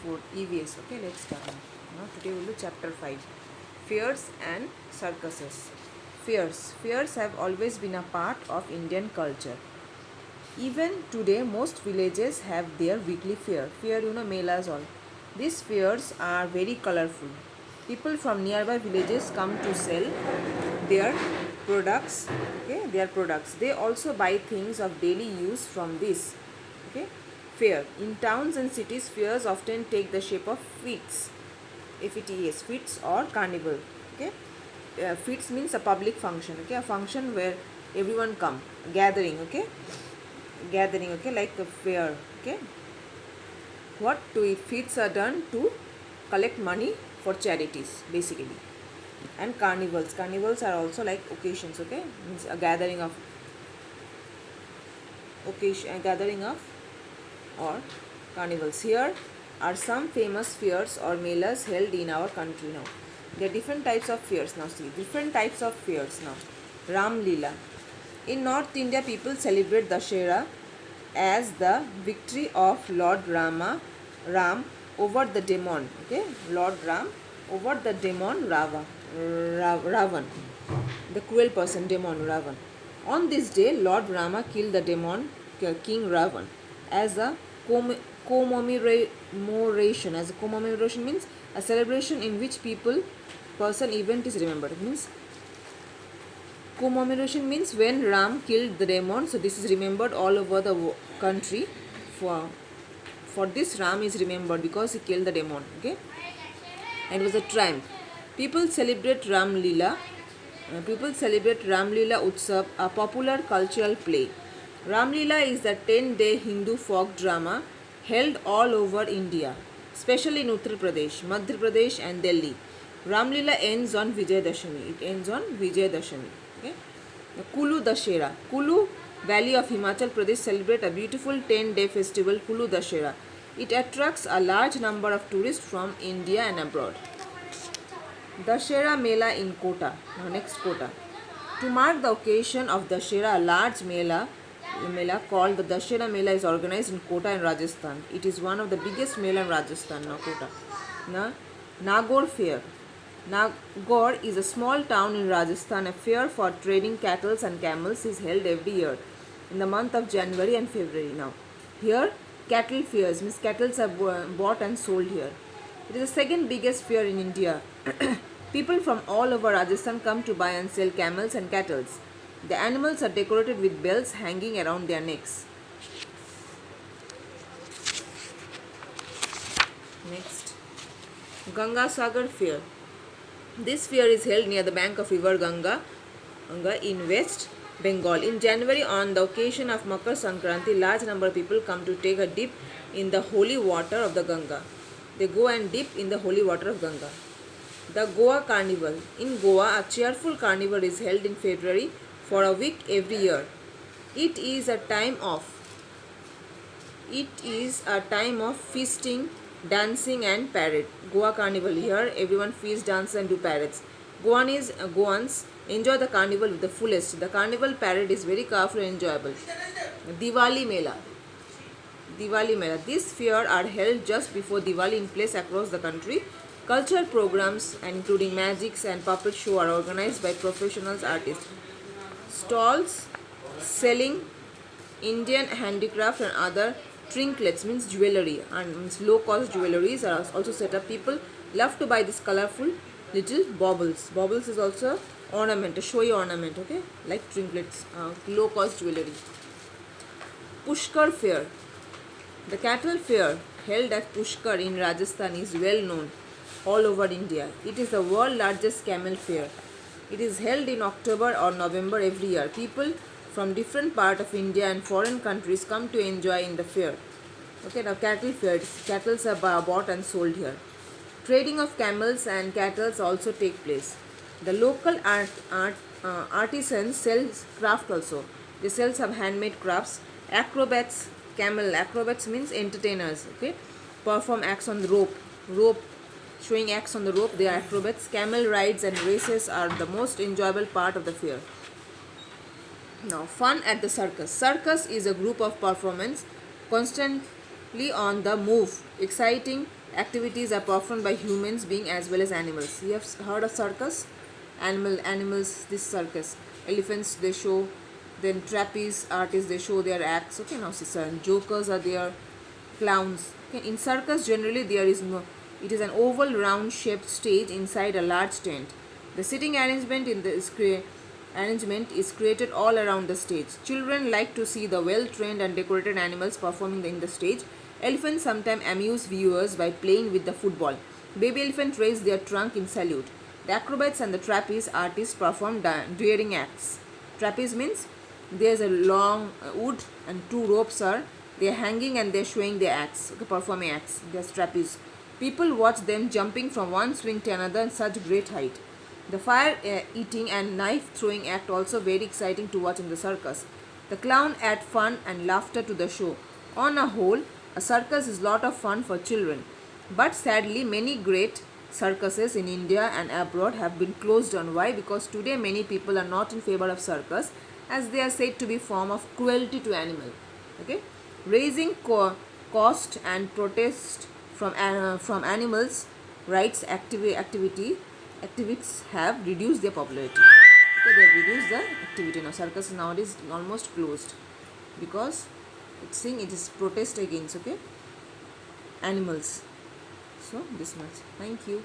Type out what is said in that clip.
4 EVS. Okay, let's start now. Today we'll do chapter 5, Fairs and Circuses. Fairs have always been a part of Indian culture. Even today, most villages have their weekly fair. Fair, melas all. These fairs are very colorful. People from nearby villages come to sell their products. Okay, their products. They also buy things of daily use from this. Okay, fair. In towns and cities, fairs often take the shape of fetes. FETS, fetes or carnival. Okay, fetes means a public function. Okay, a function where everyone come, gathering. Okay, like a fair. Okay, what do fetes are done to collect money for charities basically. And carnivals are also like occasions. Okay, means a gathering of or carnivals. Here are some famous fairs or melas held in our country now. There are different types of fairs now. See, different types of fairs now. Ram Leela. In North India, people celebrate Dashera as the victory of Lord Ram over the demon. Okay, Lord Ram over the demon Ravan, the cruel person demon Ravan. On this day, Lord Rama killed the demon King Ravan as a commemoration. As a commemoration means a celebration in which person event is remembered. It means commemoration means when Ram killed the demon. So this is remembered all over the country. For this, Ram is remembered because he killed the demon. Okay, and it was a triumph. People celebrate Ram Leela Utsav, a popular cultural play. Ram Leela is a 10-day Hindu folk drama held all over India, especially in Uttar Pradesh, Madhya Pradesh and Delhi. Ram Leela ends on Vijayadashami. It ends on Vijayadashami. Okay? The Kulu Dashera. Kulu Valley of Himachal Pradesh celebrate a beautiful 10-day festival, Kulu Dashera. It attracts a large number of tourists from India and abroad. Dashera Mela in Kota. Now next Kota. To mark the occasion of Dashera, a large mela called the Dashera Mela is organized in Kota in Rajasthan. It is one of the biggest mela in Rajasthan. Now Kota. Now Nagaur Fair. Nagaur is a small town in Rajasthan. A fair for trading cattle and camels is held every year in the month of January and February. Now here cattle fairs means cattle are bought and sold here. It is the second biggest fair in India. People from all over Rajasthan come to buy and sell camels and cattle. The animals are decorated with bells hanging around their necks. Next, Ganga Sagar Fair. This fair is held near the bank of river Ganga in West Bengal. In January, on the occasion of Makar Sankranti, large number of people come to take a dip in the holy water of the Ganga. They go and dip in the holy water of Ganga. The Goa Carnival. In Goa, a cheerful carnival is held in February for a week every year. It is a time of feasting, dancing and parade. Goa Carnival. Here everyone feasts, dances and do parades. Goans enjoy the carnival with the fullest. The carnival parade is very colorful and enjoyable. Diwali Mela. These fairs are held just before Diwali in place across the country. Cultural programs including magics and puppet show are organized by professional artists. Stalls selling Indian handicraft and other trinkets means jewelry and means low cost jewelries are also set up. People love to buy this colorful little baubles. Baubles is also ornament, a showy ornament. Okay, like trinkets, low cost jewelry. Pushkar Fair. The cattle fair held at Pushkar in Rajasthan is well known all over India. It is the world's largest camel fair. It is held in October or November every year. People from different parts of India and foreign countries come to enjoy in the fair. Okay, now cattle fair. Cattle are bought and sold here. Trading of camels and cattle also take place. The local artisans sell craft also. They sell some handmade crafts. Acrobats. Acrobats means entertainers. Okay, perform acts on the rope. Showing acts on the rope, they are acrobats. Camel rides and races are the most enjoyable part of the fair. Now, fun at the circus. Circus is a group of performance constantly on the move, exciting activities are performed by humans being as well as animals. You have heard of circus? Animals, this circus. Elephants they show, then trapeze artists they show their acts. Okay, now jokers are there, clowns. Okay, in circus generally there is no, it is an oval round shaped stage inside a large tent. The seating arrangement is created all around the stage. Children like to see the well trained and decorated animals performing in the stage. Elephants sometimes amuse viewers by playing with the football. Baby elephants raise their trunk in salute. The acrobats and the trapeze artists perform daring acts. Trapeze means there's a long wood and two ropes are they are hanging and they're showing their acts, okay, performing acts. There's trapeze. People watch them jumping from one swing to another in such great height. The fire eating and knife throwing act also very exciting to watch in the circus. The clown add fun and laughter to the show. On a whole, a circus is lot of fun for children. But sadly, many great circuses in India and abroad have been closed down. Why? Because today many people are not in favor of circus as they are said to be form of cruelty to animal. Okay, raising cost and protest from animals rights activists have reduced their popularity. Okay, they have reduced the activity. Now circus nowadays almost closed because it's saying it is protest against, okay, animals. So this much. Thank you.